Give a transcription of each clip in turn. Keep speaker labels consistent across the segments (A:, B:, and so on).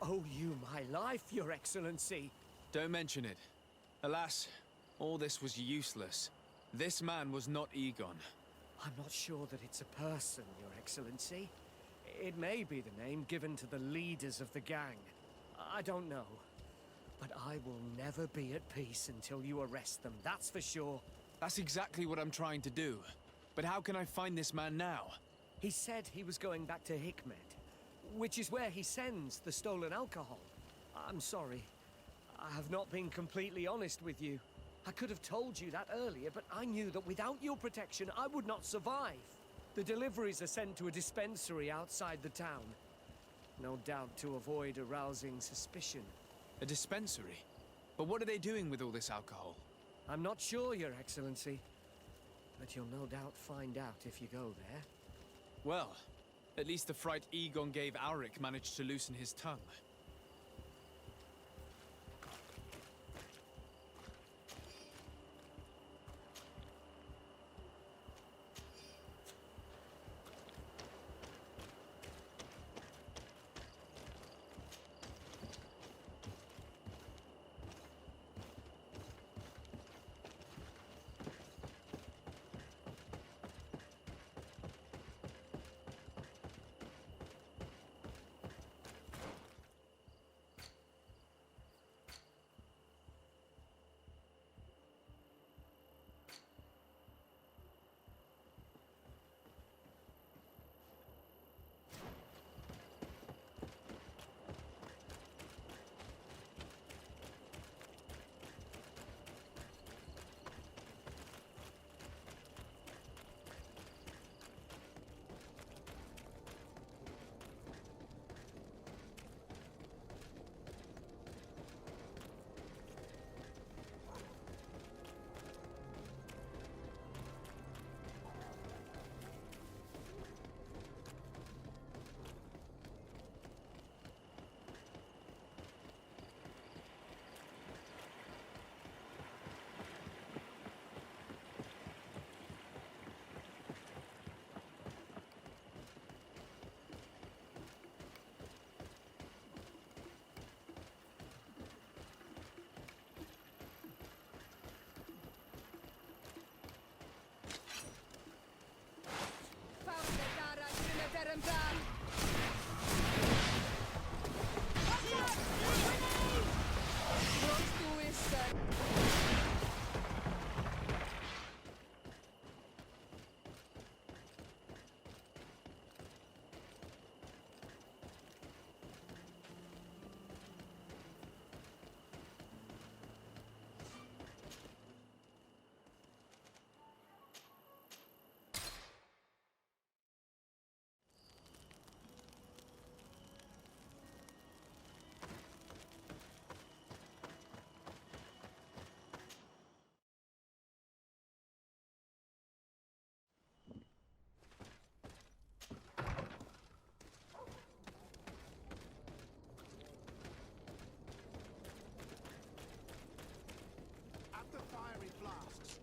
A: owe you my life, Your Excellency.
B: Don't mention it. Alas, all this was useless. This man was not Egon.
A: I'm not sure that it's a person, Your Excellency. It may be the name given to the leaders of the gang. I don't know. But I will never be at peace until you arrest them, that's for sure.
B: That's exactly what I'm trying to do. But how can I find this man now?
A: He said he was going back to Hikmet, which is where he sends the stolen alcohol. I'm sorry. I have not been completely honest with you. I could have told you that earlier, but I knew that without your protection, I would not survive. The deliveries are sent to a dispensary outside the town. No doubt to avoid arousing suspicion.
B: A dispensary? But what are they doing with all this alcohol?
A: I'm not sure, Your Excellency. But you'll no doubt find out if you go there.
B: Well, at least the fright Egon gave Auric managed to loosen his tongue.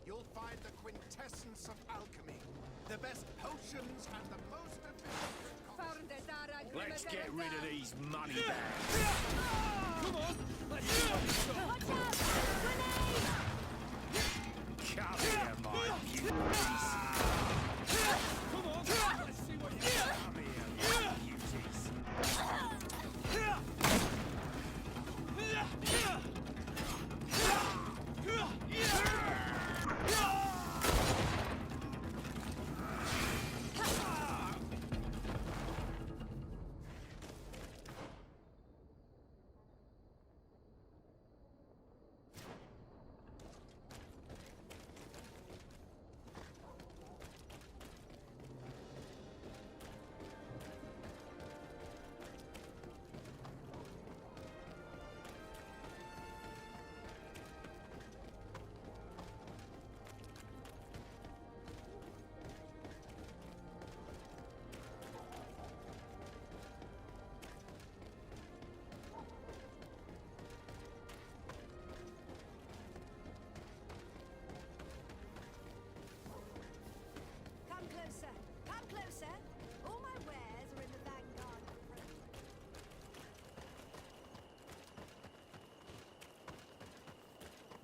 C: You'll find the quintessence of alchemy. The best potions and the most efficient...
D: Let's get rid of these money bags.
A: Come on! Let's see what it's got.
E: Watch out! Grenade!
D: Come here, my beauties.
A: Come on! Let's see what you got.
D: Come here, my beauties.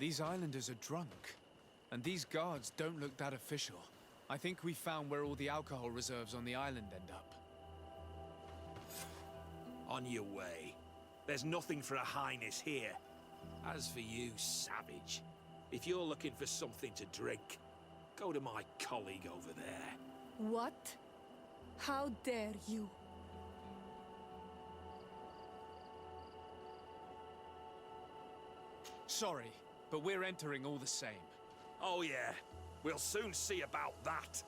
B: These islanders are drunk. And these guards don't look that official. I think we found where all the alcohol reserves on the island end up.
D: On your way. There's nothing for a highness here. As for you, savage, if you're looking for something to drink, go to my colleague over there.
E: What? How dare you?
B: Sorry, but we're entering all the same.
D: Oh yeah, we'll soon see about that.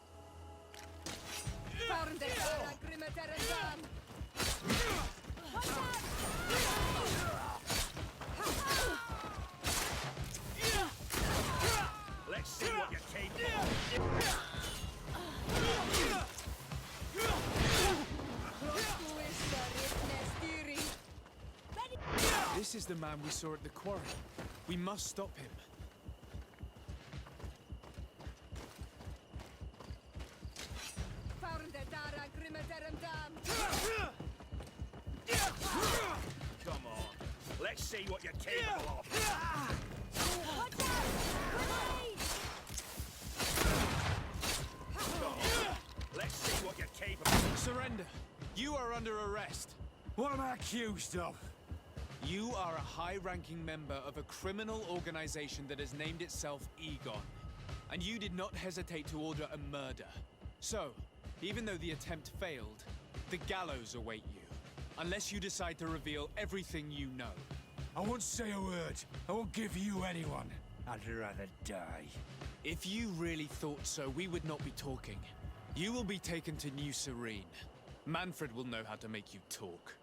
D: Let's see what you're capable of.
B: This is the man we saw at the quarry. We must stop him.
D: Come on, let's see what you're capable of. Come on, let's see what you're capable of.
B: Surrender. You are under arrest.
D: What am I accused of?
B: You are a high-ranking member of a criminal organization that has named itself Egon. And you did not hesitate to order a murder. So, even though the attempt failed, the gallows await you. Unless you decide to reveal everything you know.
D: I won't say a word. I won't give you anyone. I'd rather die.
B: If you really thought so, we would not be talking. You will be taken to New Serene. Manfred will know how to make you talk.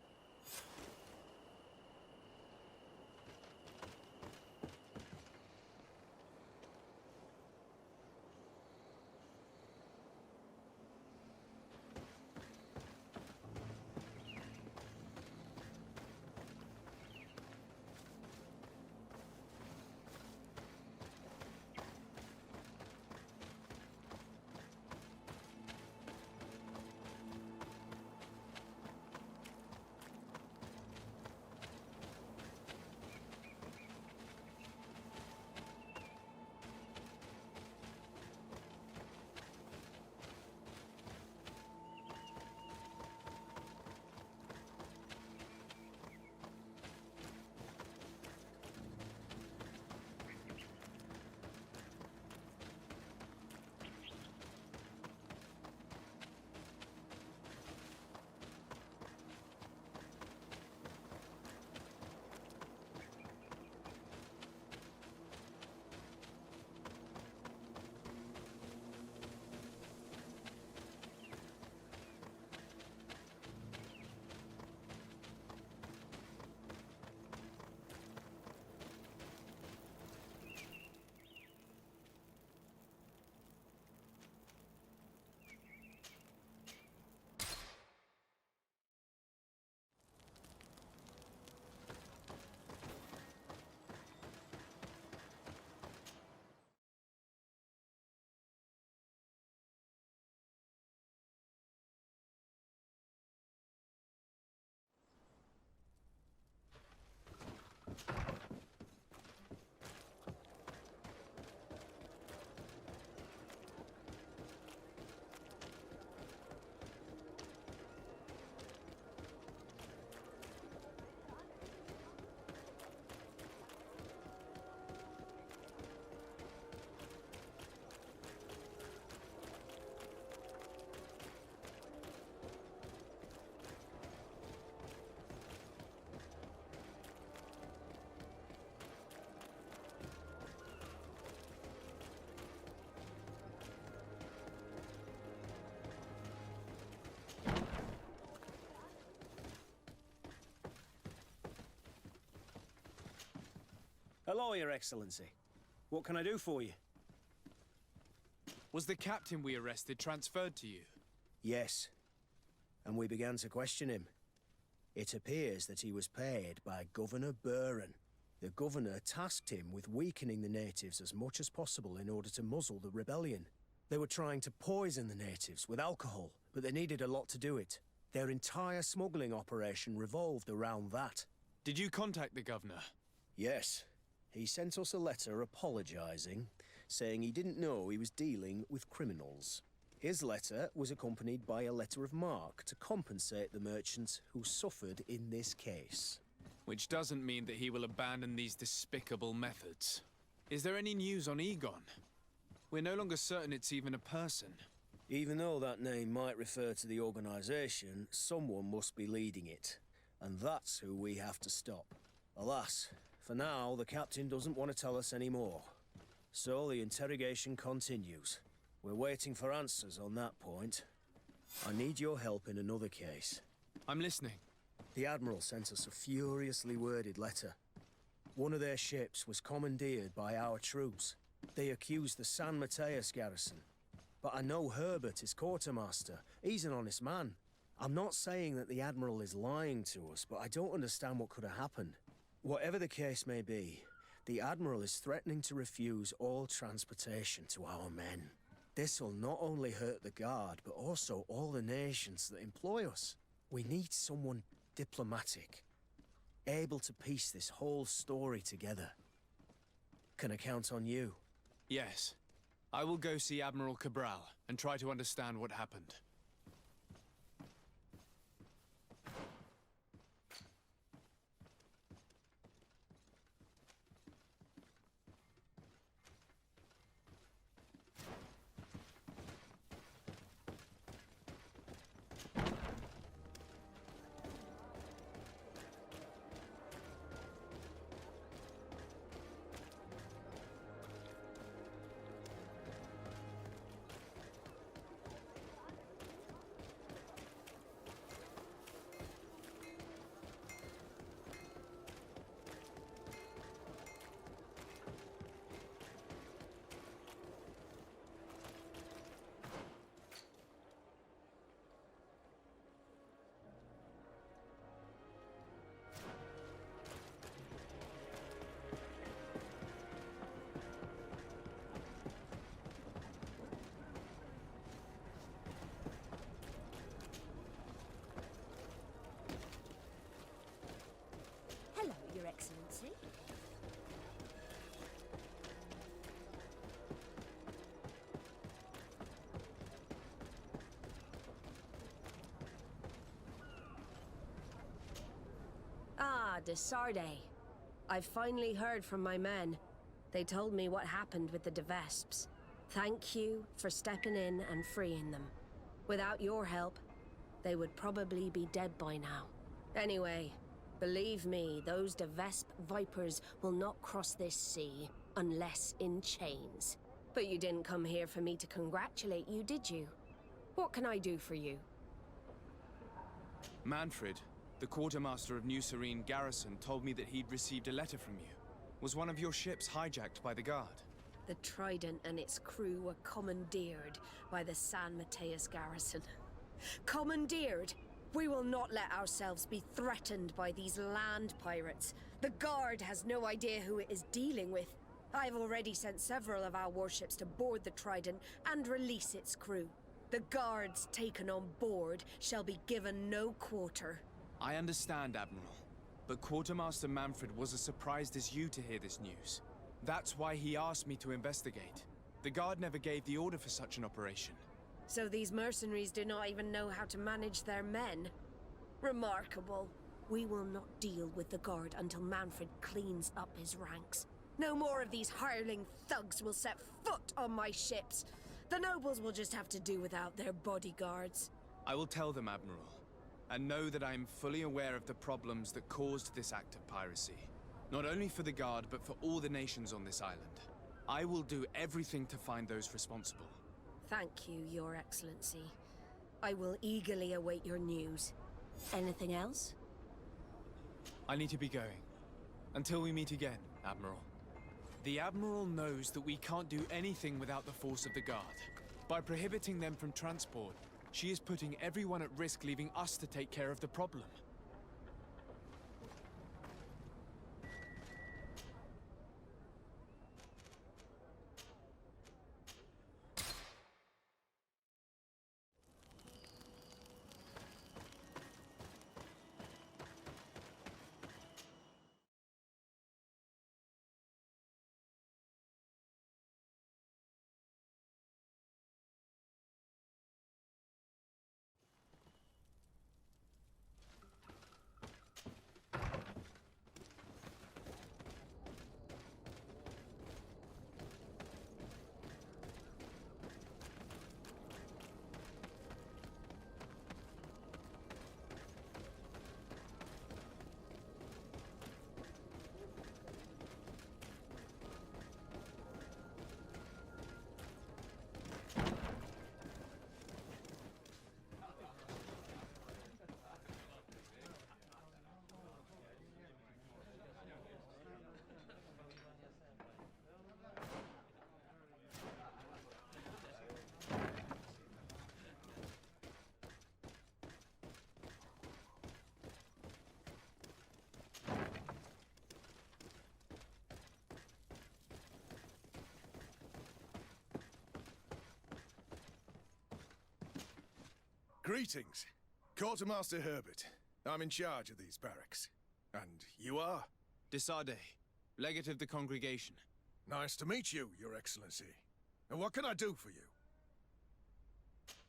F: Hello, Your Excellency. What can I do for you?
B: Was the captain we arrested transferred to you?
F: Yes. And we began to question him. It appears that he was paid by Governor Buren. The governor tasked him with weakening the natives as much as possible in order to muzzle the rebellion. They were trying to poison the natives with alcohol, but they needed a lot to do it. Their entire smuggling operation revolved around that.
B: Did you contact the governor?
F: Yes. He sent us a letter apologising, saying he didn't know he was dealing with criminals. His letter was accompanied by a letter of marque to compensate the merchants who suffered in this case.
B: Which doesn't mean that he will abandon these despicable methods. Is there any news on Egon? We're no longer certain it's even a person.
F: Even though that name might refer to the organisation, someone must be leading it. And that's who we have to stop. Alas, for now, the captain doesn't want to tell us any more. So the interrogation continues. We're waiting for answers on that point. I need your help in another case.
B: I'm listening.
F: The Admiral sent us a furiously worded letter. One of their ships was commandeered by our troops. They accused the San Mateus garrison. But I know Herbert is quartermaster. He's an honest man. I'm not saying that the Admiral is lying to us, but I don't understand what could have happened. Whatever the case may be, the Admiral is threatening to refuse all transportation to our men. This will not only hurt the Guard, but also all the nations that employ us. We need someone diplomatic, able to piece this whole story together. Can I count on you?
B: Yes. I will go see Admiral Cabral and try to understand what happened.
G: Hello, Your Excellency. Ah, de Sarde. I've finally heard from my men. They told me what happened with the de Vesps. Thank you for stepping in and freeing them. Without your help, they would probably be dead by now. Anyway, believe me, those de Vesp vipers will not cross this sea unless in chains. But you didn't come here for me to congratulate you, did you? What can I do for you?
B: Manfred, the quartermaster of New Serene Garrison, told me that he'd received a letter from you. Was one of your ships hijacked by the Guard?
G: The Trident and its crew were commandeered by the San Mateus garrison. Commandeered? We will not let ourselves be threatened by these land pirates. The Guard has no idea who it is dealing with. I've already sent several of our warships to board the Trident and release its crew. The Guards taken on board shall be given no quarter.
B: I understand, Admiral. But Quartermaster Manfred was as surprised as you to hear this news. That's why he asked me to investigate. The Guard never gave the order for such an operation.
G: So these mercenaries do not even know how to manage their men? Remarkable. We will not deal with the Guard until Manfred cleans up his ranks. No more of these hireling thugs will set foot on my ships. The nobles will just have to do without their bodyguards.
B: I will tell them, Admiral. And know that I am fully aware of the problems that caused this act of piracy. Not only for the Guard, but for all the nations on this island. I will do everything to find those responsible.
G: Thank you, Your Excellency. I will eagerly await your news. Anything else?
B: I need to be going. Until we meet again, Admiral. The Admiral knows that we can't do anything without the force of the Guard. By prohibiting them from transport, she is putting everyone at risk, leaving us to take care of the problem.
H: Greetings. Quartermaster Herbert. I'm in charge of these barracks. And you are?
B: Desade, legate of the congregation.
H: Nice to meet you, Your Excellency. And what can I do for you?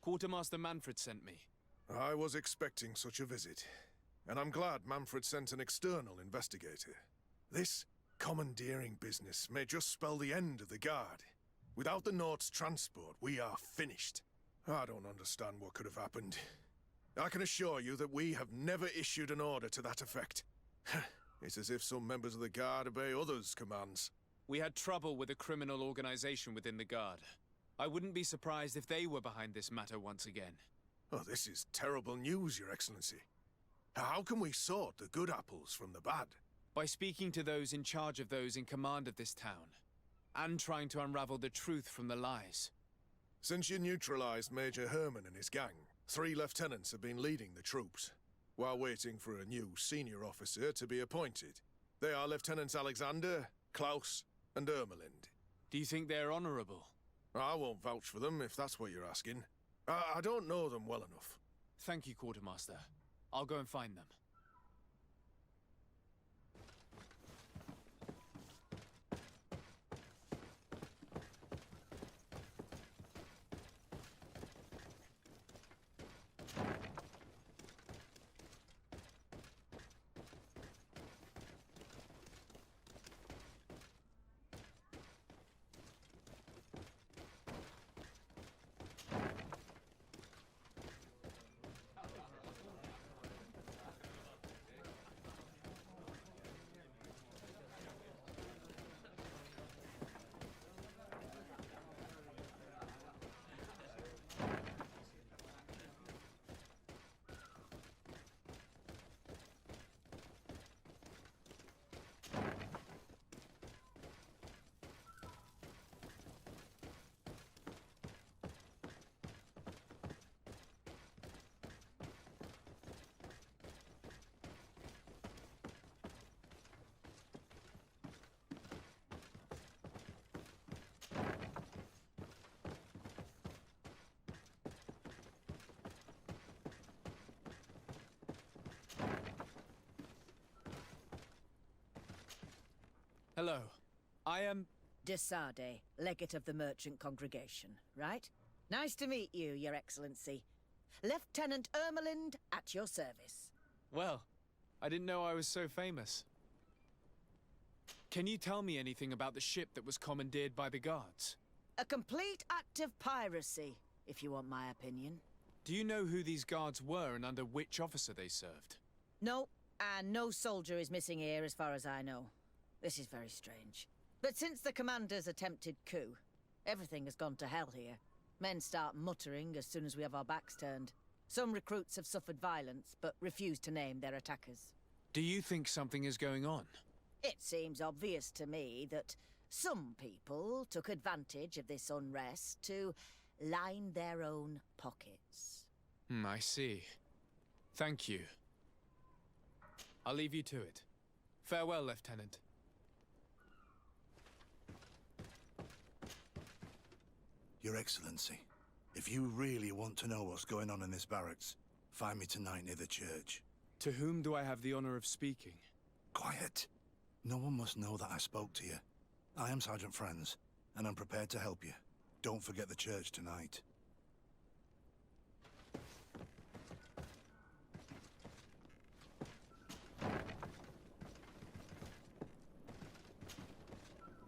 B: Quartermaster Manfred sent me.
H: I was expecting such a visit. And I'm glad Manfred sent an external investigator. This commandeering business may just spell the end of the Guard. Without the Nord's transport, we are finished. I don't understand what could have happened. I can assure you that we have never issued an order to that effect. It's as if some members of the Guard obey others' commands.
B: We had trouble with a criminal organization within the Guard. I wouldn't be surprised if they were behind this matter once again.
H: Oh, this is terrible news, Your Excellency. How can we sort the good apples from the bad?
B: By speaking to those in charge of those in command of this town, and trying to unravel the truth from the lies.
H: Since you neutralized Major Herman and his gang, 3 lieutenants have been leading the troops, while waiting for a new senior officer to be appointed. They are Lieutenants Alexander, Klaus, and Ermelind.
B: Do you think they're honorable?
H: I won't vouch for them, if that's what you're asking. I don't know them well enough.
B: Thank you, Quartermaster. I'll go and find them. Hello. I am...
I: Desade, legate of the merchant congregation, right? Nice to meet you, Your Excellency. Lieutenant Ermelind, at your service.
B: Well, I didn't know I was so famous. Can you tell me anything about the ship that was commandeered by the guards?
I: A complete act of piracy, if you want my opinion.
B: Do you know who these guards were and under which officer they served?
I: No, and no soldier is missing here as far as I know. This is very strange. But since the commander's attempted coup, everything has gone to hell here. Men start muttering as soon as we have our backs turned. Some recruits have suffered violence, but refuse to name their attackers.
B: Do you think something is going on?
I: It seems obvious to me that some people took advantage of this unrest to line their own pockets.
B: I see. Thank you. I'll leave you to it. Farewell, Lieutenant.
J: Your Excellency, if you really want to know what's going on in this barracks, find me tonight near the church.
B: To whom do I have the honor of speaking?
J: Quiet. No one must know that I spoke to you. I am Sergeant Franz, and I'm prepared to help you. Don't forget the church tonight.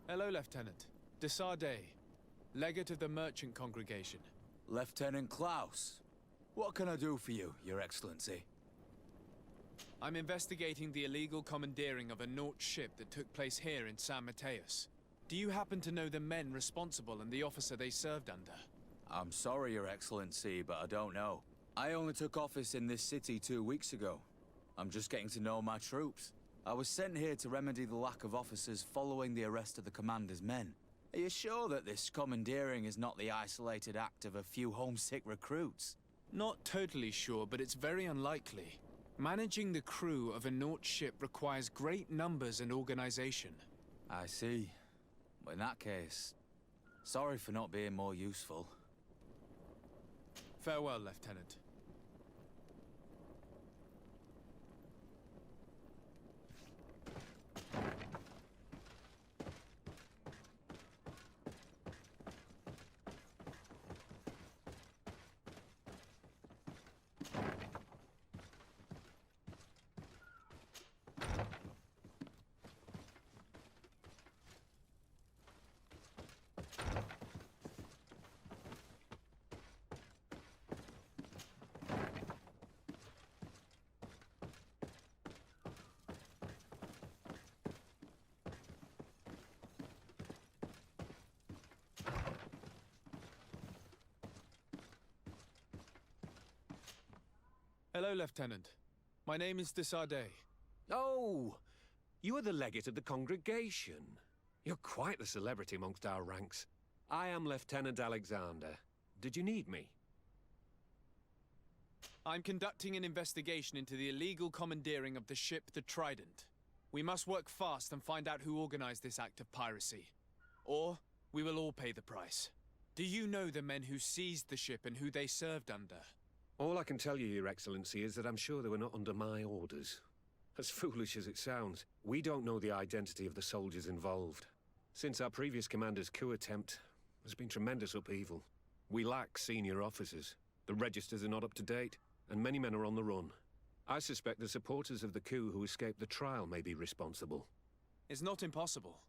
B: Hello, Lieutenant. Desade, legate of the merchant congregation.
K: Lieutenant Klaus. What can I do for you, Your Excellency?
B: I'm investigating the illegal commandeering of a Nort ship that took place here in San Mateus. Do you happen to know the men responsible and the officer they served under?
K: I'm sorry, Your Excellency, but I don't know. I only took office in this city 2 weeks ago. I'm just getting to know my troops. I was sent here to remedy the lack of officers following the arrest of the commander's men. Are you sure that this commandeering is not the isolated act of a few homesick recruits?
B: Not totally sure, but it's very unlikely. Managing the crew of a Nort ship requires great numbers and organization.
K: I see. In that case, sorry for not being more useful.
B: Farewell, Lieutenant. Hello, Lieutenant. My name is Desardet.
L: Oh, you are the legate of the congregation. You're quite the celebrity amongst our ranks. I am Lieutenant Alexander. Did you need me?
B: I'm conducting an investigation into the illegal commandeering of the ship the Trident. We must work fast and find out who organized this act of piracy. Or we will all pay the price. Do you know the men who seized the ship and who they served under?
L: All I can tell you, Your Excellency, is that I'm sure they were not under my orders. As foolish as it sounds, we don't know the identity of the soldiers involved. Since our previous commander's coup attempt, there's been tremendous upheaval. We lack senior officers. The registers are not up to date, and many men are on the run. I suspect the supporters of the coup who escaped the trial may be responsible.
B: It's not impossible.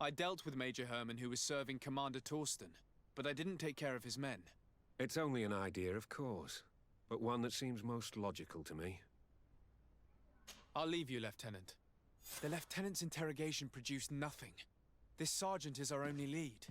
B: I dealt with Major Herman, who was serving Commander Torsten, but I didn't take care of his men.
L: It's only an idea, of course, but one that seems most logical to me.
B: I'll leave you, Lieutenant. The Lieutenant's interrogation produced nothing. This sergeant is our only lead.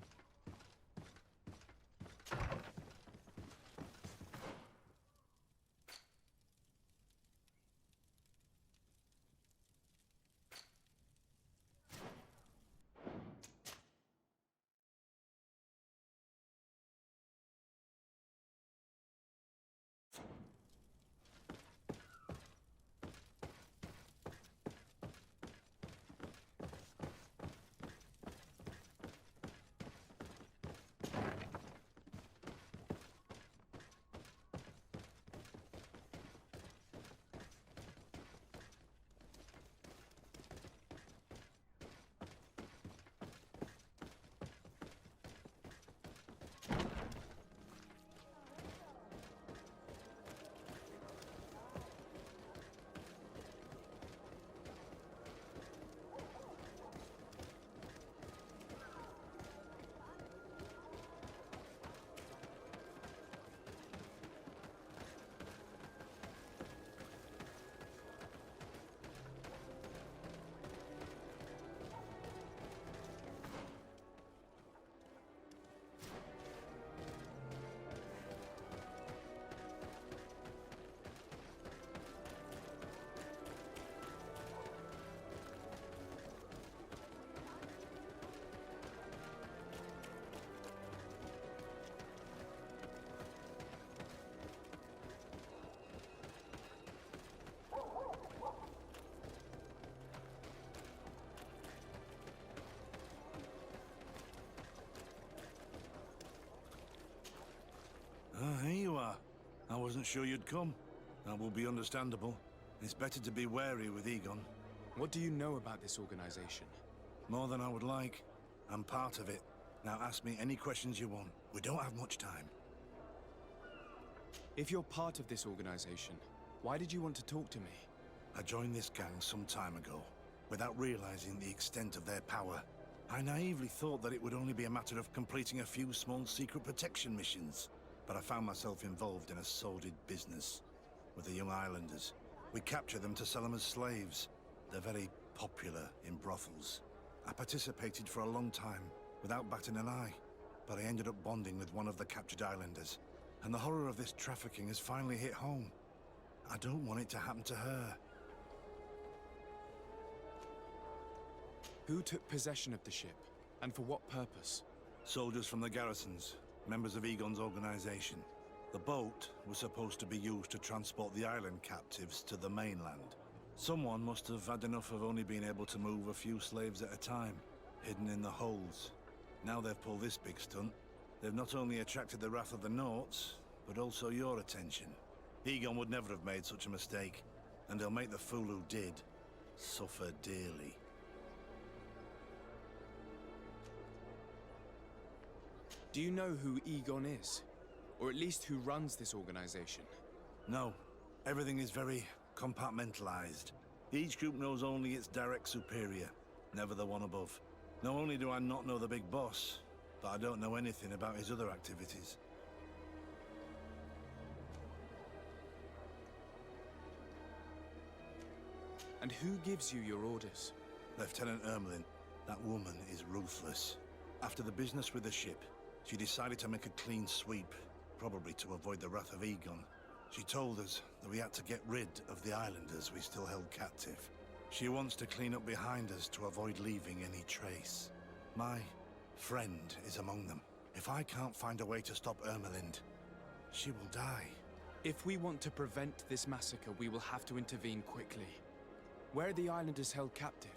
J: Here you are. I wasn't sure you'd come. That will be understandable. It's better to be wary with Egon.
B: What do you know about this organization?
J: More than I would like. I'm part of it. Now ask me any questions you want. We don't have much time.
B: If you're part of this organization, why did you want to talk to me?
J: I joined this gang some time ago, without realizing the extent of their power. I naively thought that it would only be a matter of completing a few small secret protection missions. But I found myself involved in a sordid business with the young islanders. We capture them to sell them as slaves. They're very popular in brothels. I participated for a long time, without batting an eye. But I ended up bonding with one of the captured islanders. And the horror of this trafficking has finally hit home. I don't want it to happen to her.
B: Who took possession of the ship? And for what purpose?
J: Soldiers from the garrisons. Members of Egon's organization. The boat was supposed to be used to transport the island captives to the mainland. Someone must have had enough of only being able to move a few slaves at a time, hidden in the holds. Now they've pulled this big stunt. They've not only attracted the wrath of the Nauts, but also your attention. Egon would never have made such a mistake, and they'll make the fool who did suffer dearly.
B: Do you know who Egon is? Or at least who runs this organization?
J: No, Everything is very compartmentalized. Each group knows only its direct superior, never the one above. Not only do I not know the big boss, but I don't know anything about his other activities.
B: And who gives you your orders?
J: Lieutenant Ermelin. That woman is ruthless. After the business with the ship, she decided to make a clean sweep, probably to avoid the wrath of Egon. She told us that we had to get rid of the islanders we still held captive. She wants to clean up behind us to avoid leaving any trace. My friend is among them. If I can't find a way to stop Ermelind, she will die.
B: If we want to prevent this massacre, we will have to intervene quickly. Where are the islanders held captive?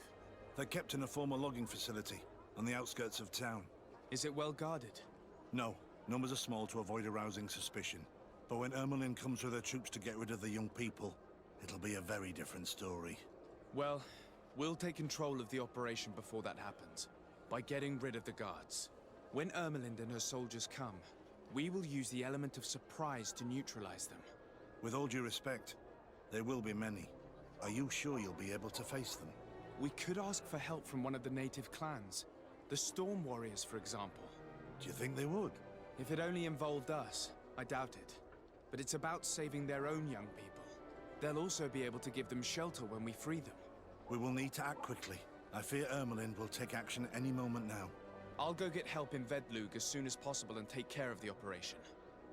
J: They're kept in a former logging facility on the outskirts of town.
B: Is it well guarded?
J: No, numbers are small to avoid arousing suspicion. But when Ermelin comes with her troops to get rid of the young people, it'll be a very different story.
B: Well, we'll take control of the operation before that happens, by getting rid of the guards. When Ermelind and her soldiers come, we will use the element of surprise to neutralize them.
J: With all due respect, there will be many. Are you sure you'll be able to face them?
B: We could ask for help from one of the native clans. The Storm Warriors, for example.
J: Do you think they would?
B: If it only involved us, I doubt it. But it's about saving their own young people. They'll also be able to give them shelter when we free them.
J: We will need to act quickly. I fear Ermelind will take action any moment now.
B: I'll go get help in Vedlug as soon as possible and take care of the operation.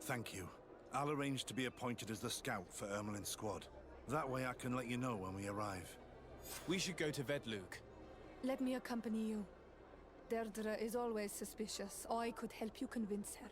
J: Thank you. I'll arrange to be appointed as the scout for Ermelin's squad. That way I can let you know when we arrive.
B: We should go to Vedlug.
E: Let me accompany you. Deirdre is always suspicious. I could help you convince her.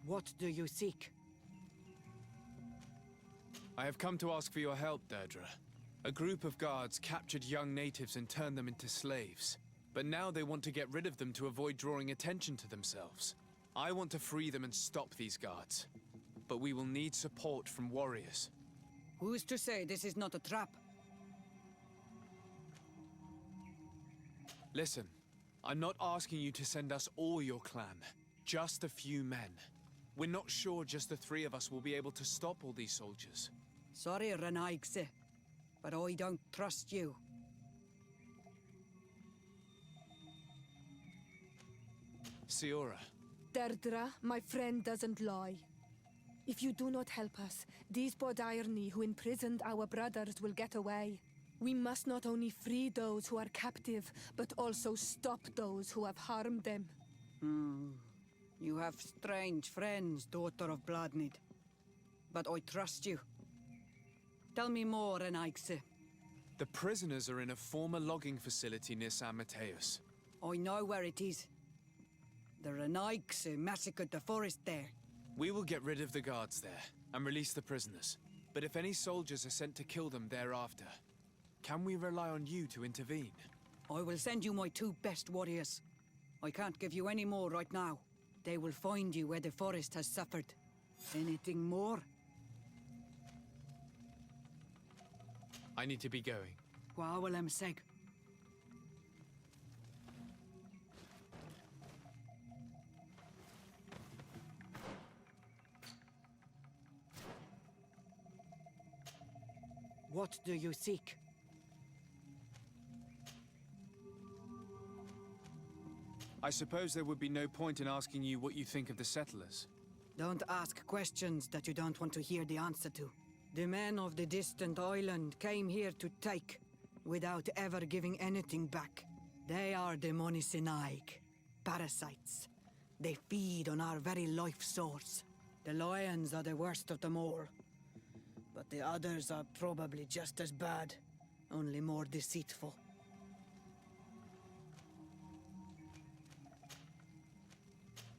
M: What do you seek?
B: I have come to ask for your help, Deirdre. A group of guards captured young natives and turned them into slaves. But now they want to get rid of them to avoid drawing attention to themselves. I want to free them and stop these guards. But we will need support from warriors.
M: Who's to say this is not a trap?
B: Listen, I'm not asking you to send us all your clan. Just a few men. We're not sure just the three of us will be able to stop all these soldiers.
M: Sorry, Renaigse, but I don't trust you.
B: Siora.
E: Deirdre, my friend doesn't lie. If you do not help us, these Bodairni who imprisoned our brothers will get away. We must not only free those who are captive, but also stop those who have harmed them.
M: You have strange friends, daughter of Bladnid. But I trust you. Tell me more, Renaigse.
B: The prisoners are in a former logging facility near San Mateus.
M: I know where it is. The Renaigse massacred the forest there.
B: We will get rid of the guards there and release the prisoners. But if any soldiers are sent to kill them thereafter, can we rely on you to intervene?
M: I will send you my 2 best warriors. I can't give you any more right now. They will find you where the forest has suffered. Anything more?
B: I need to be going.
M: Gwawalem seg. What do you seek?
B: I suppose there would be no point in asking you what you think of the settlers.
M: Don't ask questions that you don't want to hear the answer to. The men of the distant island came here to take, without ever giving anything back. They are the Monisinaik, parasites. They feed on our very life source. The lions are the worst of them all. But the others are probably just as bad, only more deceitful.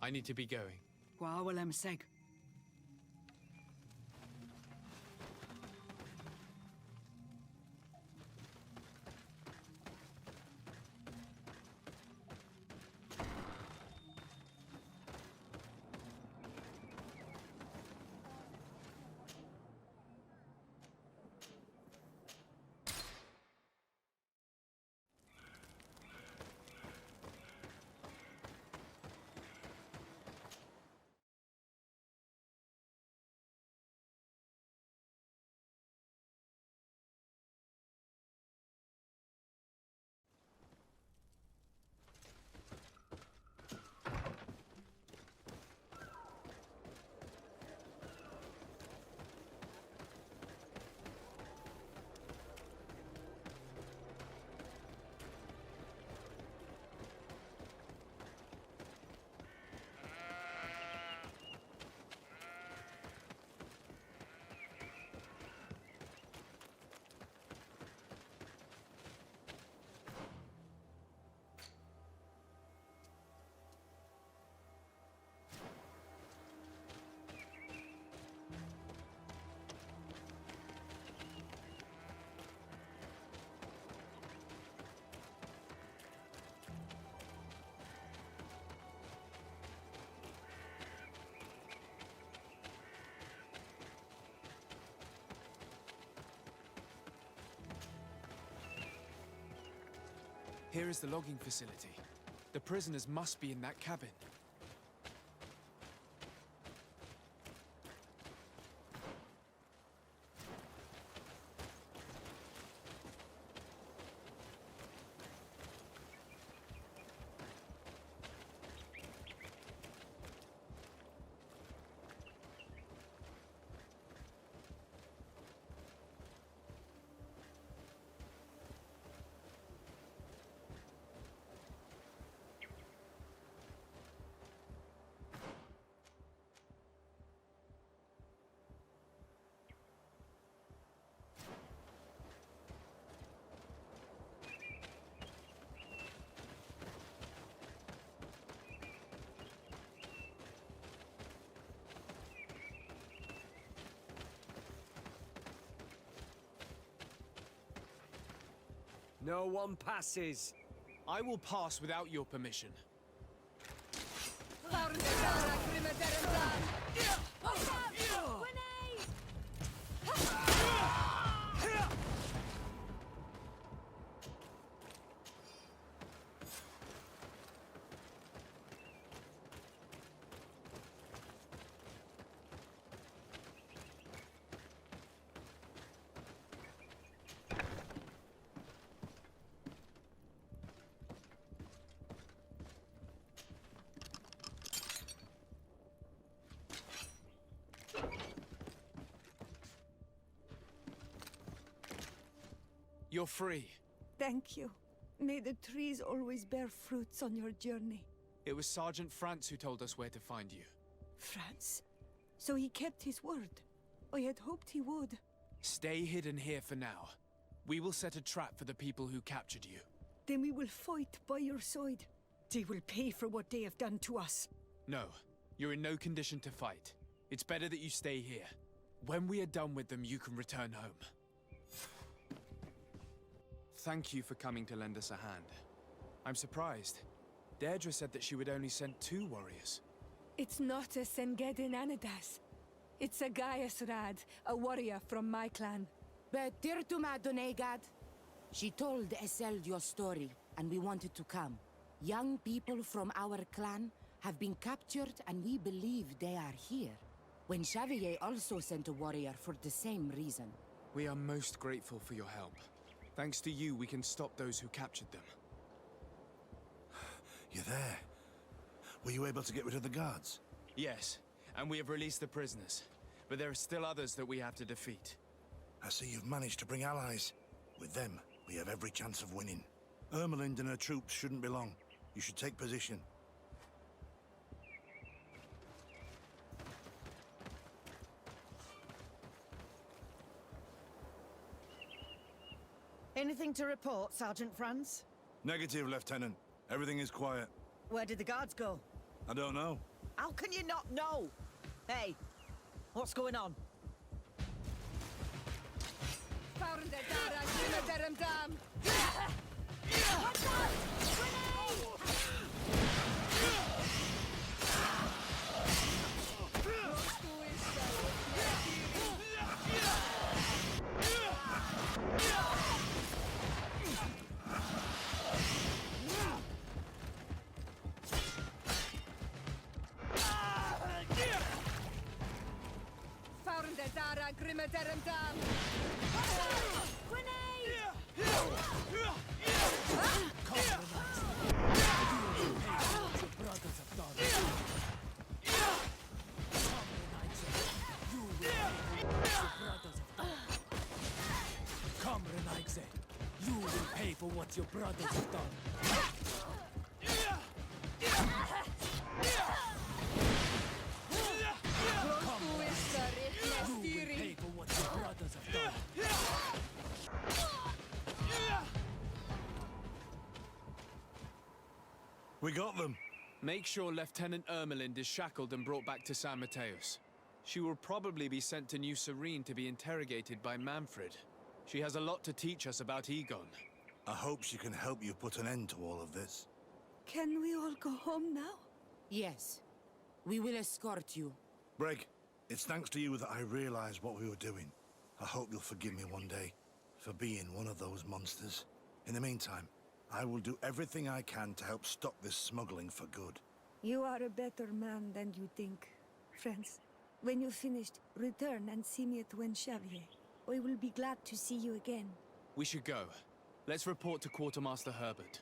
B: I need to be going.
M: Gwawalem seg.
B: Here is the logging facility. The prisoners must be in that cabin.
A: No one passes.
B: I will pass without your permission. You're free.
N: Thank you. May the trees always bear fruits on your journey.
B: It was Sergeant France who told us where to find you.
N: France? So he kept his word. I had hoped he would.
B: Stay hidden here for now. We will set a trap for the people who captured you.
N: Then we will fight by your side. They will pay for what they have done to us.
B: No, you're in no condition to fight. It's better that you stay here. When we are done with them, you can return home. Thank you for coming to lend us a hand. I'm surprised. Deirdre said that she would only send 2 warriors.
E: It's not a Sengedin Anadas. It's a Gaius Rad, a warrior from my clan.
O: But Tirtuma Donegad, she told Eseld your story, and we wanted to come. Young people from our clan have been captured, and we believe they are here. When Xavier also sent a warrior for the same reason.
B: We are most grateful for your help. Thanks to you, we can stop those who captured them.
J: You're there. Were you able to get rid of the guards?
B: Yes, and we have released the prisoners. But there are still others that we have to defeat.
J: I see you've managed to bring allies. With them, we have every chance of winning. Ermelind and her troops shouldn't be long. You should take position.
I: Anything to report, Sergeant Franz?
J: Negative, Lieutenant. Everything is quiet.
I: Where did the guards go?
J: I don't know.
I: How can you not know? Hey, what's going on?
A: You will pay for what your brothers have done.
J: We got them.
B: Make sure Lieutenant Ermelind is shackled and brought back to San Mateus. She will probably be sent to New Serene to be interrogated by Manfred. She has a lot to teach us about Egon.
J: I hope she can help you put an end to all of this.
N: Can we all go home now?
O: Yes. We will escort you.
J: Breg, it's thanks to you that I realized what we were doing. I hope you'll forgive me one day for being one of those monsters. In the meantime, I will do everything I can to help stop this smuggling for good.
N: You are a better man than you think. Friends, when you're finished, return and see me at Wenxavier. I will be glad to see you again.
B: We should go. Let's report to Quartermaster Herbert.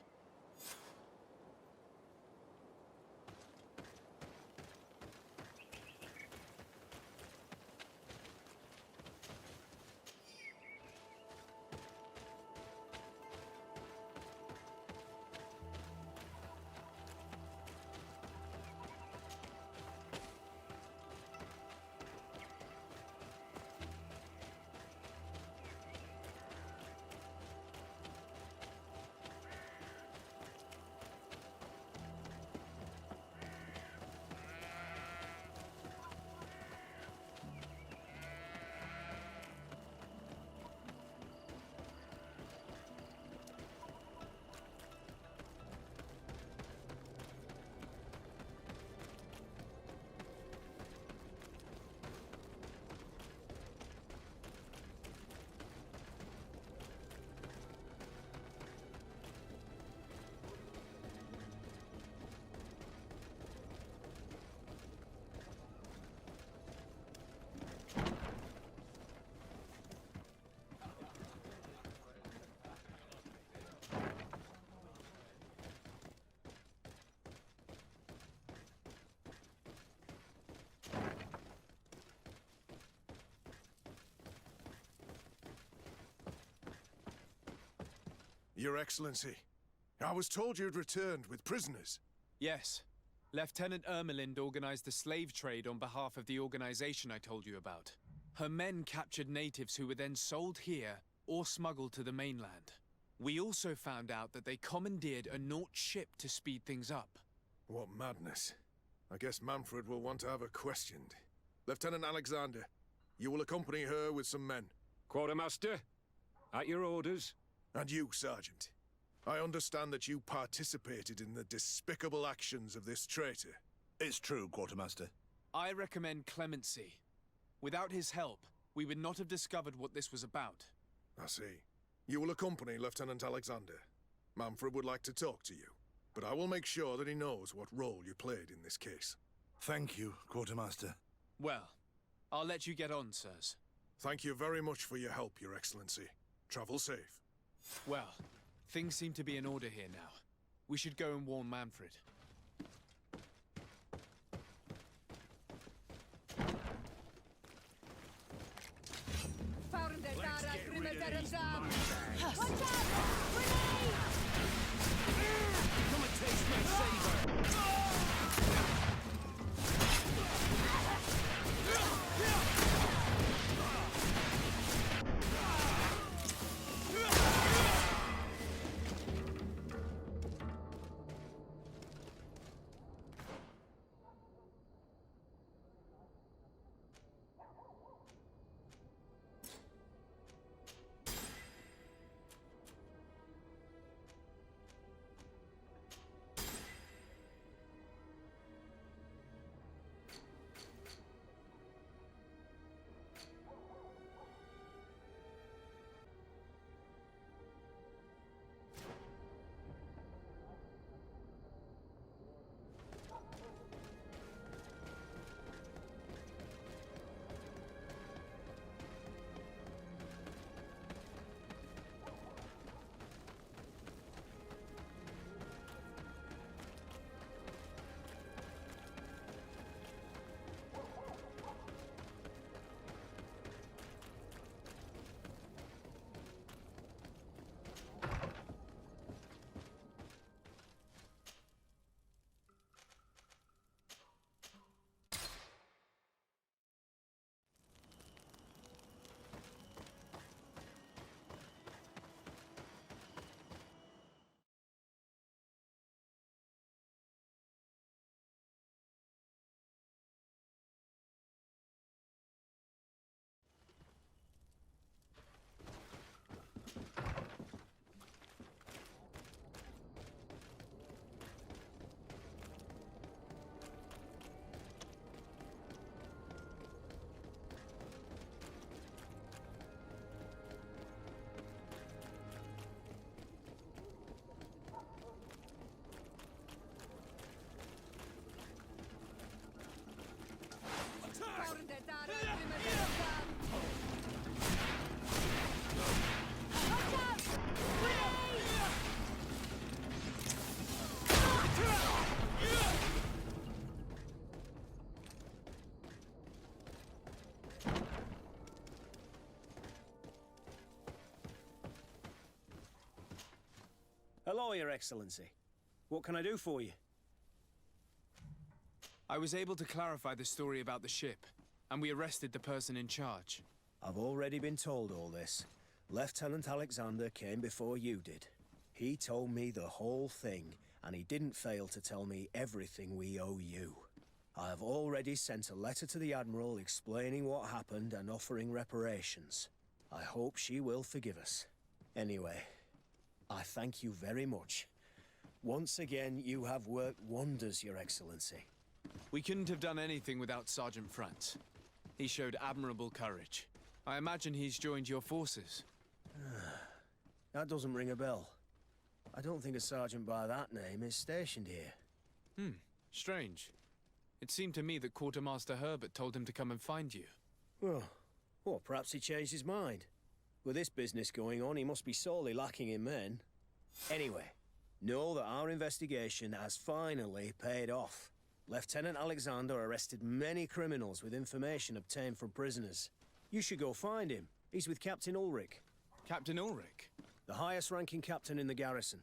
H: Your Excellency, I was told you'd returned with prisoners.
B: Yes. Lieutenant Ermelind organized the slave trade on behalf of the organization I told you about. Her men captured natives who were then sold here or smuggled to the mainland. We also found out that they commandeered a Naut ship to speed things up.
H: What madness. I guess Manfred will want to have her questioned. Lieutenant Alexander, you will accompany her with some men.
L: Quartermaster, at your orders.
H: And you, Sergeant. I understand that you participated in the despicable actions of this traitor.
J: It's true, Quartermaster.
B: I recommend clemency. Without his help, we would not have discovered what this was about.
H: I see. You will accompany Lieutenant Alexander. Manfred would like to talk to you, but I will make sure that he knows what role you played in this case.
J: Thank you, Quartermaster.
B: Well, I'll let you get on, sirs.
H: Thank you very much for your help, Your Excellency. Travel safe.
B: Well, things seem to be in order here now. We should go and warn Manfred.
O: Watch out! Grenade!
A: Come and taste my saber!
F: Hello, Your Excellency. What can I do for you?
B: I was able to clarify the story about the ship, and we arrested the person in charge.
F: I've already been told all this. Lieutenant Alexander came before you did. He told me the whole thing, and he didn't fail to tell me everything we owe you. I have already sent a letter to the Admiral explaining what happened and offering reparations. I hope she will forgive us. Anyway, I thank you very much. Once again, you have worked wonders, Your Excellency.
B: We couldn't have done anything without Sergeant Frantz. He showed admirable courage. I imagine he's joined your forces.
F: That doesn't ring a bell. I don't think a sergeant by that name is stationed here.
B: Strange. It seemed to me that Quartermaster Herbert told him to come and find you.
F: Well, perhaps he changed his mind. With this business going on, he must be sorely lacking in men. Anyway, know that our investigation has finally paid off. Lieutenant Alexander arrested many criminals with information obtained from prisoners. You should go find him. He's with Captain Ulrich.
B: Captain Ulrich?
F: The highest-ranking captain in the garrison.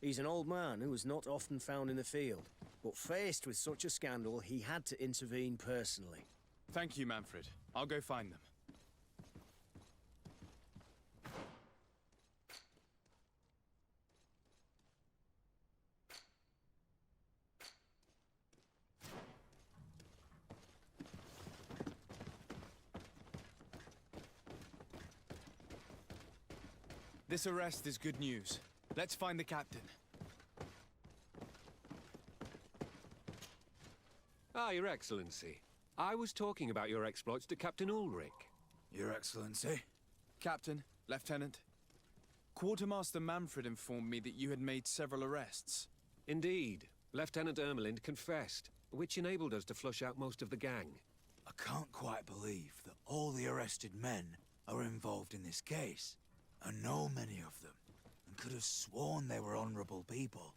F: He's an old man who is not often found in the field, but faced with such a scandal, he had to intervene personally.
B: Thank you, Manfred. I'll go find them. This arrest is good news. Let's find the captain.
L: Ah, Your Excellency. I was talking about your exploits to Captain Ulrich.
K: Your Excellency?
B: Captain, Lieutenant. Quartermaster Manfred informed me that you had made several arrests.
L: Indeed. Lieutenant Ermelind confessed, which enabled us to flush out most of the gang.
P: I can't quite believe that all the arrested men are involved in this case. I know many of them, and could have sworn they were honorable people.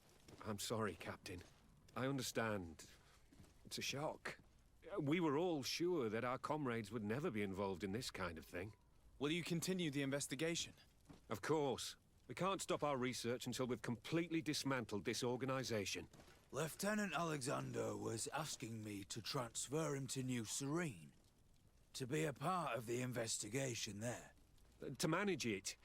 L: I'm sorry, Captain. I understand. It's a shock. We were all sure that our comrades would never be involved in this kind of thing.
B: Will you continue the investigation?
L: Of course. We can't stop our research until we've completely dismantled this organization.
P: Lieutenant Alexander was asking me to transfer him to New Serene, to be a part of the investigation there.
L: To manage it,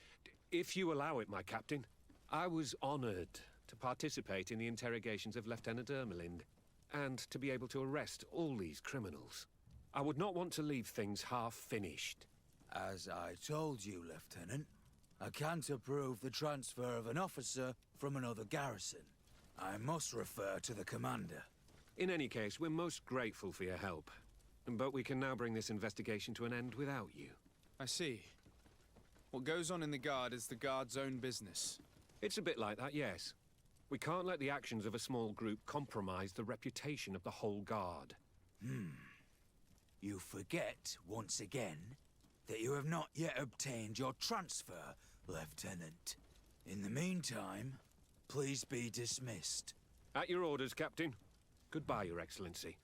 L: if you allow it, my captain. I was honored to participate in the interrogations of Lieutenant Ermelind, and to be able to arrest all these criminals. I would not want to leave things half-finished.
P: As I told you, Lieutenant, I can't approve the transfer of an officer from another garrison. I must refer to the commander.
L: In any case, we're most grateful for your help. But we can now bring this investigation to an end without you.
B: I see. What goes on in the Guard is the Guard's own business.
L: It's a bit like that, yes. We can't let the actions of a small group compromise the reputation of the whole Guard.
P: You forget, once again, that you have not yet obtained your transfer, Lieutenant. In the meantime, please be dismissed.
L: At your orders, Captain. Goodbye, Your Excellency.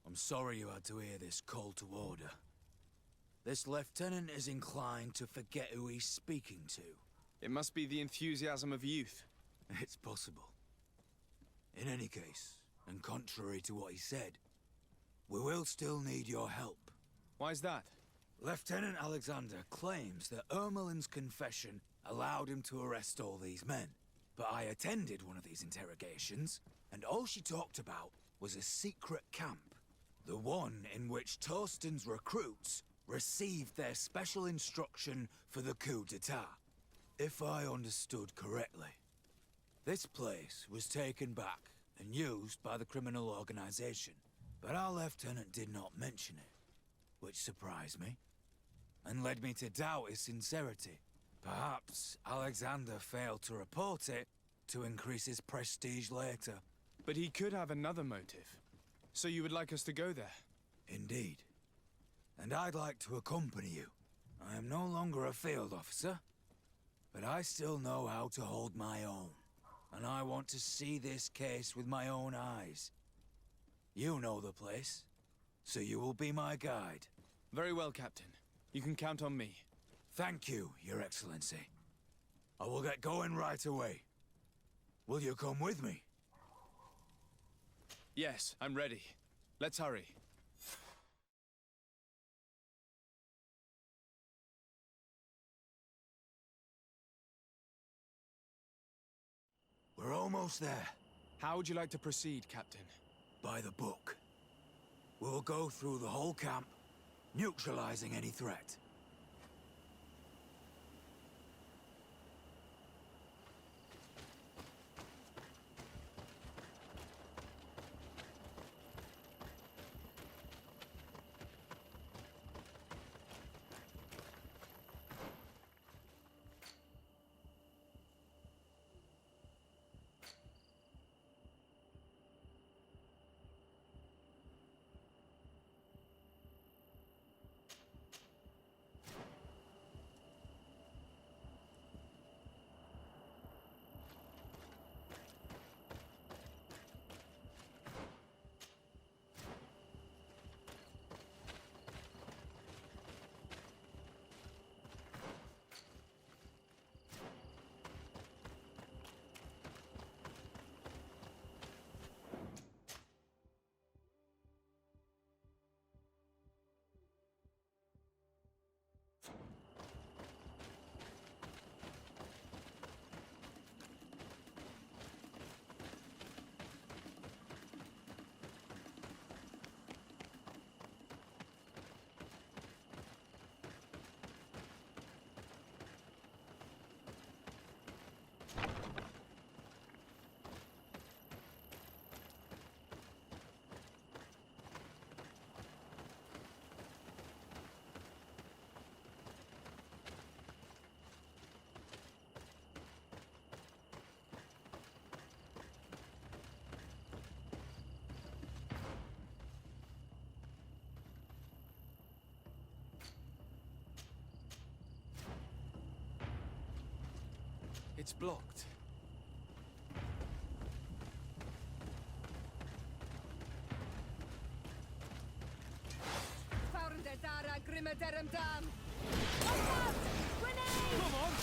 P: I'm sorry you had to hear this call to order. This lieutenant is inclined to forget who he's speaking to.
B: It must be the enthusiasm of youth.
P: It's possible. In any case, and contrary to what he said, we will still need your help.
B: Why's that?
P: Lieutenant Alexander claims that Ermelin's confession allowed him to arrest all these men. But I attended one of these interrogations, and all she talked about was a secret camp. The one in which Torsten's recruits received their special instruction for the coup d'etat. If I understood correctly, this place was taken back and used by the criminal organization. But our lieutenant did not mention it, which surprised me, and led me to doubt his sincerity. Perhaps Alexander failed to report it to increase his prestige later.
B: But he could have another motive. So you would like us to go there?
P: Indeed. And I'd like to accompany you. I am no longer a field officer, but I still know how to hold my own. And I want to see this case with my own eyes. You know the place, so you will be my guide.
B: Very well, Captain. You can count on me.
P: Thank you, Your Excellency. I will get going right away. Will you come with me?
B: Yes, I'm ready. Let's hurry.
P: We're almost there.
B: How would you like to proceed, Captain?
P: By the book. We'll go through the whole camp, neutralizing any threat.
B: It's blocked.
A: Come on!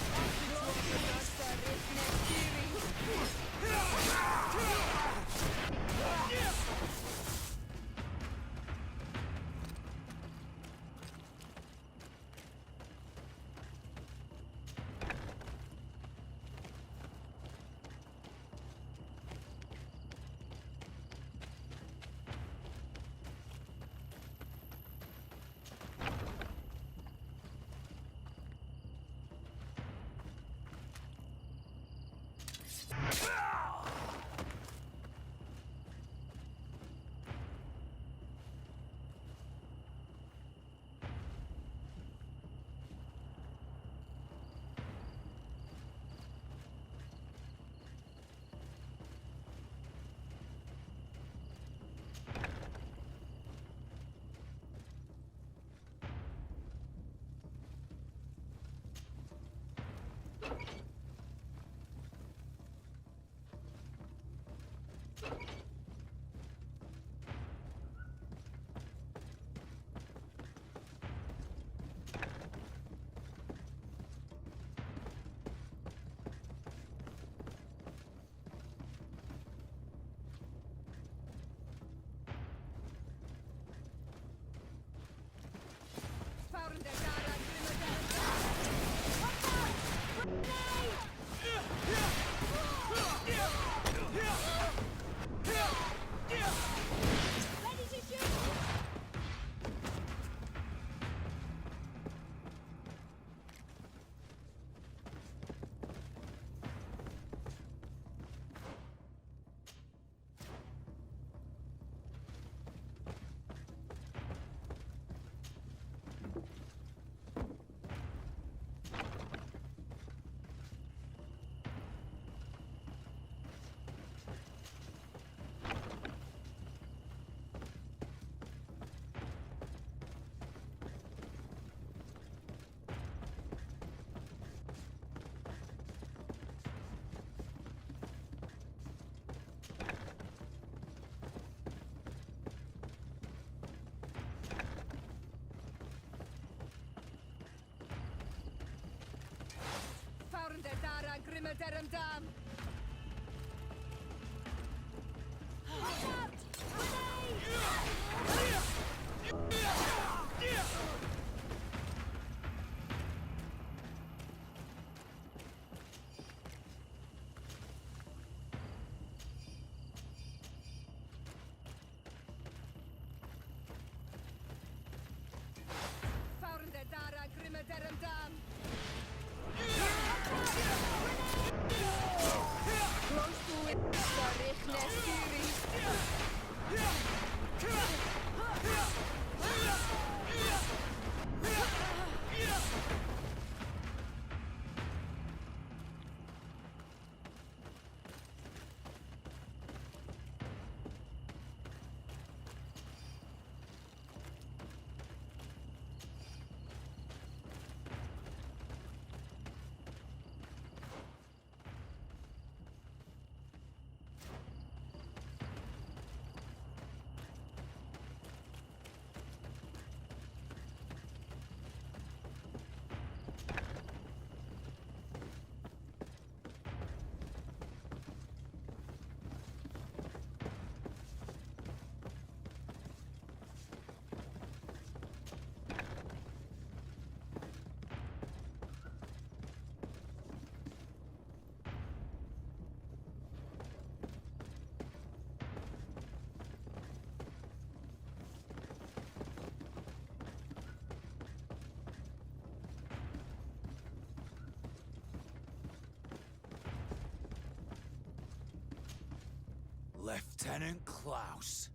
P: Lieutenant Klaus.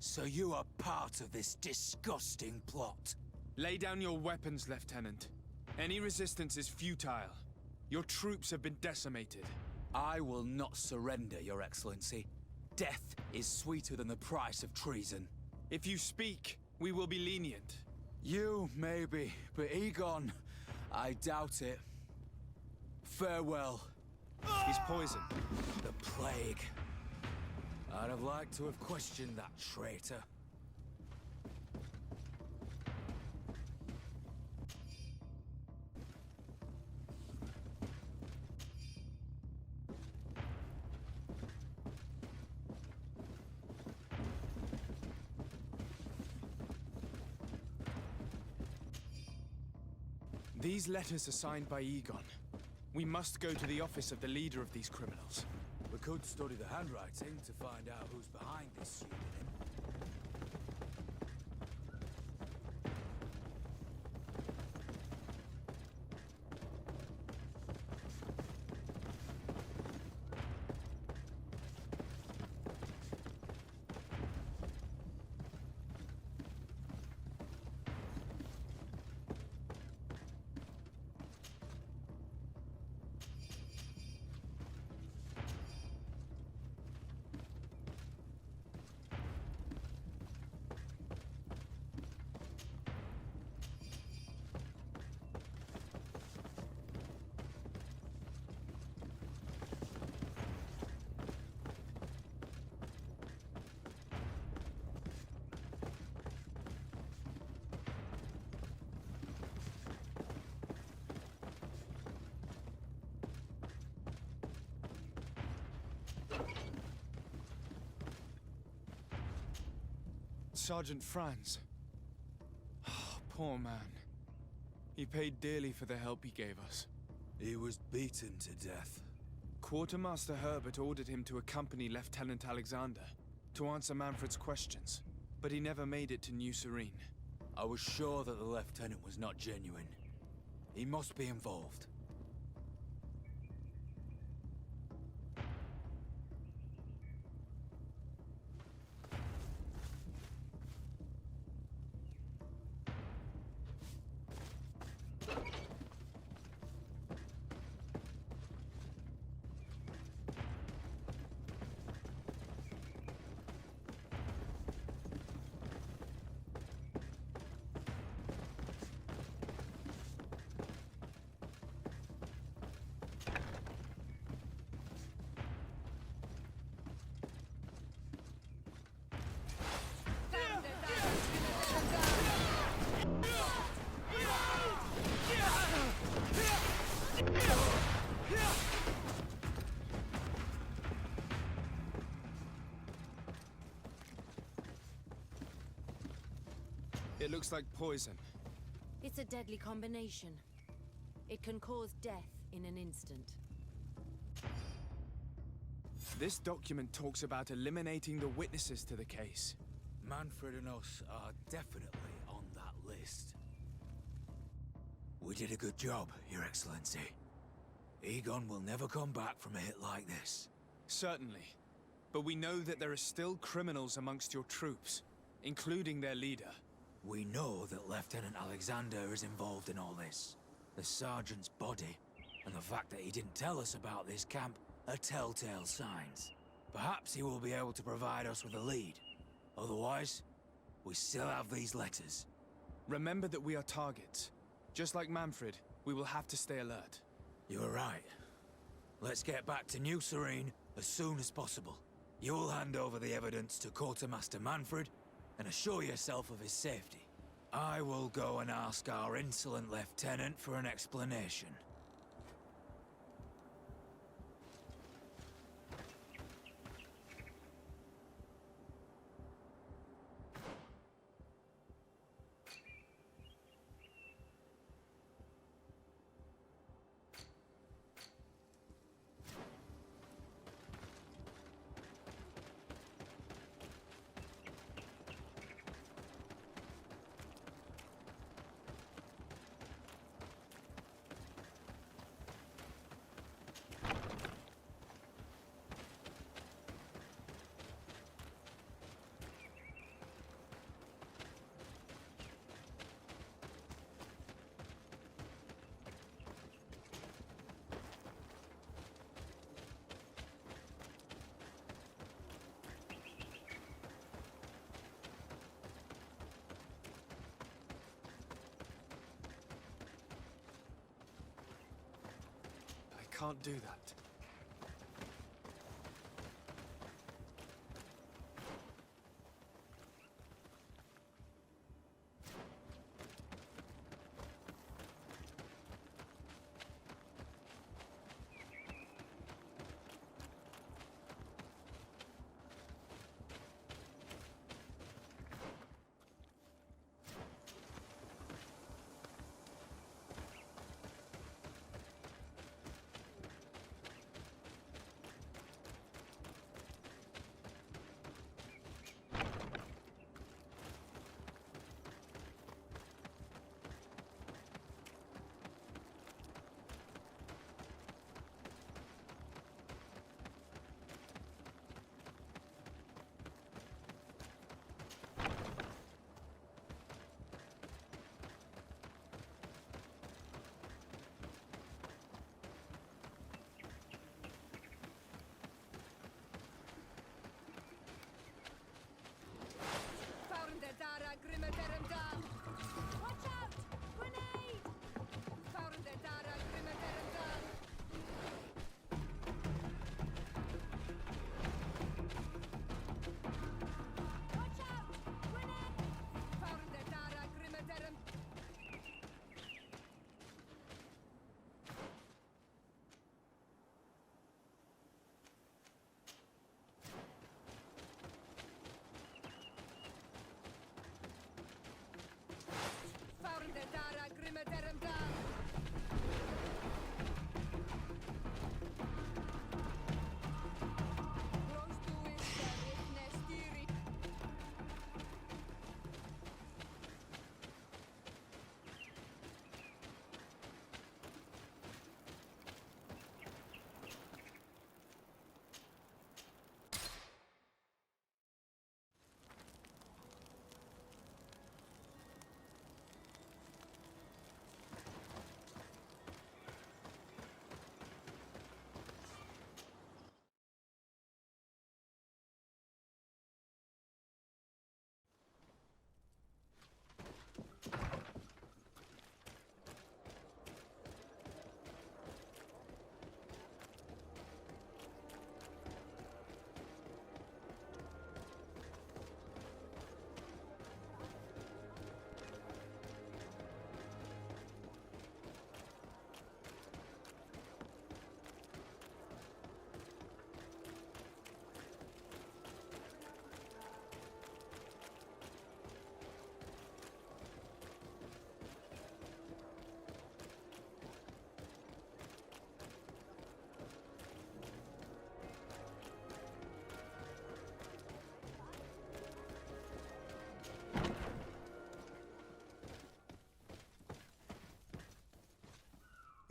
P: So you are part of this disgusting plot.
B: Lay down your weapons, Lieutenant. Any resistance is futile. Your troops have been decimated.
K: I will not surrender, Your Excellency. Death is sweeter than the price of treason.
B: If you speak, we will be lenient.
K: You, maybe, but Egon, I doubt it. Farewell.
B: He's poisoned.
P: The plague. I'd have liked to have questioned that traitor.
B: These letters are signed by Egon. We must go to the office of the leader of these criminals.
P: We could study the handwriting to find out who's behind this pseudonym.
B: Sergeant Franz. Oh, poor man. He paid dearly for the help he gave us.
P: He was beaten to death.
B: Quartermaster Herbert ordered him to accompany Lieutenant Alexander to answer Manfred's questions, but he never made it to New Serene.
P: I was sure that the lieutenant was not genuine. He must be involved.
B: It looks like poison.
G: It's a deadly combination. It can cause death in an instant.
B: This document talks about eliminating the witnesses to the case.
P: Manfred and us are definitely on that list. We did a good job, Your Excellency. Egon will never come back from a hit like this.
B: Certainly. But we know that there are still criminals amongst your troops, including their leader.
P: We know that Lieutenant Alexander is involved in all this. The sergeant's body, and the fact that he didn't tell us about this camp, are telltale signs. Perhaps he will be able to provide us with a lead. Otherwise, we still have these letters.
B: Remember that we are targets. Just like Manfred, we will have to stay alert.
P: You're right. Let's get back to New Serene as soon as possible. You'll hand over the evidence to Quartermaster Manfred and assure yourself of his safety. I will go and ask our insolent lieutenant for an explanation.
B: I can't do that.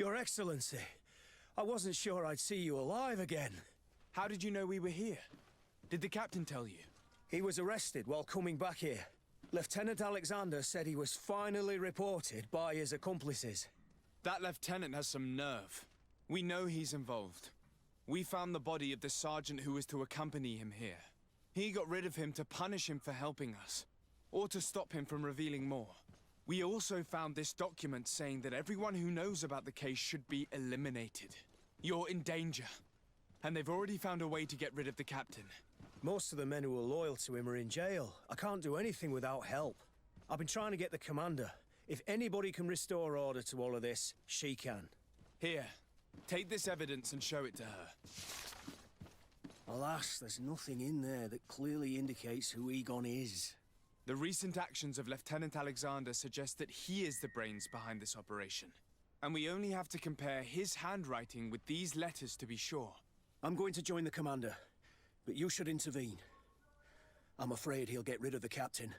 F: Your Excellency, I wasn't sure I'd see you alive again.
B: How did you know we were here? Did the captain tell you?
F: He was arrested while coming back here. Lieutenant Alexander said he was finally reported by his accomplices.
B: That lieutenant has some nerve. We know he's involved. We found the body of the sergeant who was to accompany him here. He got rid of him to punish him for helping us, or to stop him from revealing more. We also found this document saying that everyone who knows about the case should be eliminated. You're in danger, and they've already found a way to get rid of the captain.
F: Most of the men who are loyal to him are in jail. I can't do anything without help. I've been trying to get the commander. If anybody can restore order to all of this, she can.
B: Here, take this evidence and show it to her.
F: Alas, there's nothing in there that clearly indicates who Egon is.
B: The recent actions of Lieutenant Alexander suggest that he is the brains behind this operation. And we only have to compare his handwriting with these letters to be sure.
F: I'm going to join the commander, but you should intervene. I'm afraid he'll get rid of the captain.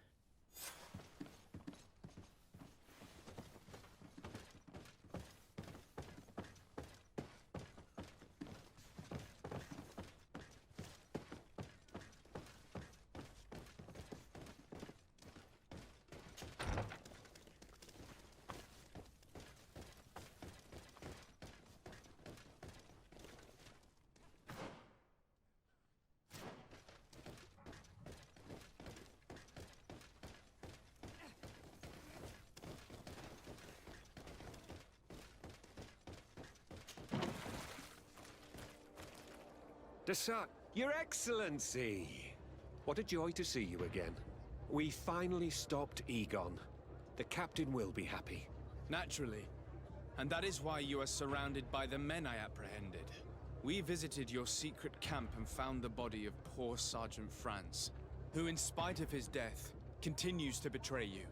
L: Your Excellency! What a joy to see you again. We finally stopped Egon. The captain will be happy.
B: Naturally. And that is why you are surrounded by the men I apprehended. We visited your secret camp and found the body of poor Sergeant Franz, who in spite of his death, continues to betray you.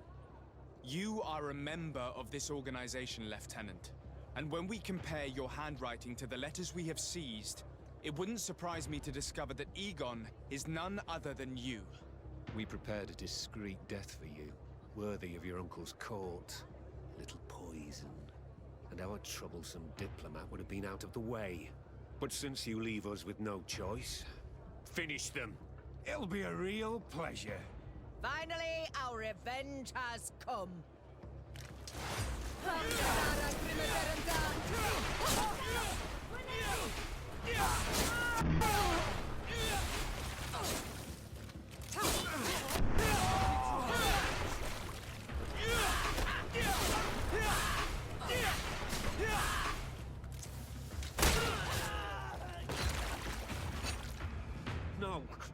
B: You are a member of this organization, Lieutenant. And when we compare your handwriting to the letters we have seized, it wouldn't surprise me to discover that Egon is none other than you.
L: We prepared a discreet death for you, worthy of your uncle's court. A little poison, and our troublesome diplomat would have been out of the way. But since you leave us with no choice, finish them. It'll be a real pleasure.
I: Finally, our revenge has come.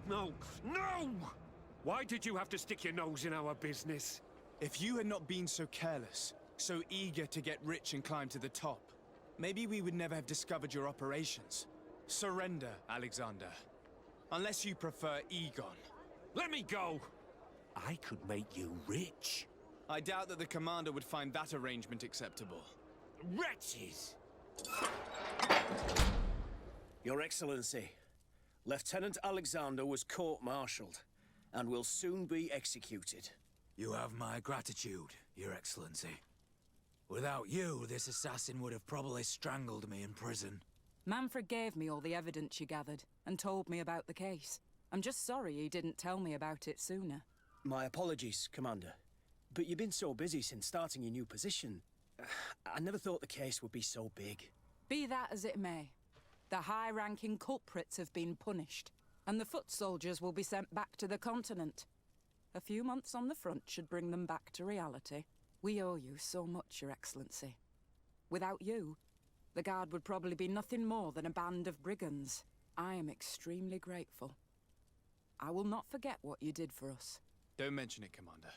L: No! Why did you have to stick your nose in our business?
B: If you had not been so careless, so eager to get rich and climb to the top, maybe we would never have discovered your operations. Surrender, Alexander. Unless you prefer Egon.
L: Let me go! I could make you rich.
B: I doubt that the commander would find that arrangement acceptable.
L: Wretches!
F: Your Excellency, Lieutenant Alexander was court-martialed and will soon be executed.
P: You have my gratitude, Your Excellency. Without you, this assassin would have probably strangled me in prison.
Q: Manfred gave me all the evidence you gathered and told me about the case. I'm just sorry he didn't tell me about it sooner.
F: My apologies, Commander. But you've been so busy since starting your new position. I never thought the case would be so big.
Q: Be that as it may, the high-ranking culprits have been punished, and the foot soldiers will be sent back to the continent. A few months on the front should bring them back to reality. We owe you so much, Your Excellency. Without you, the Guard would probably be nothing more than a band of brigands. I am extremely grateful. I will not forget what you did for us.
B: Don't mention it, Commander.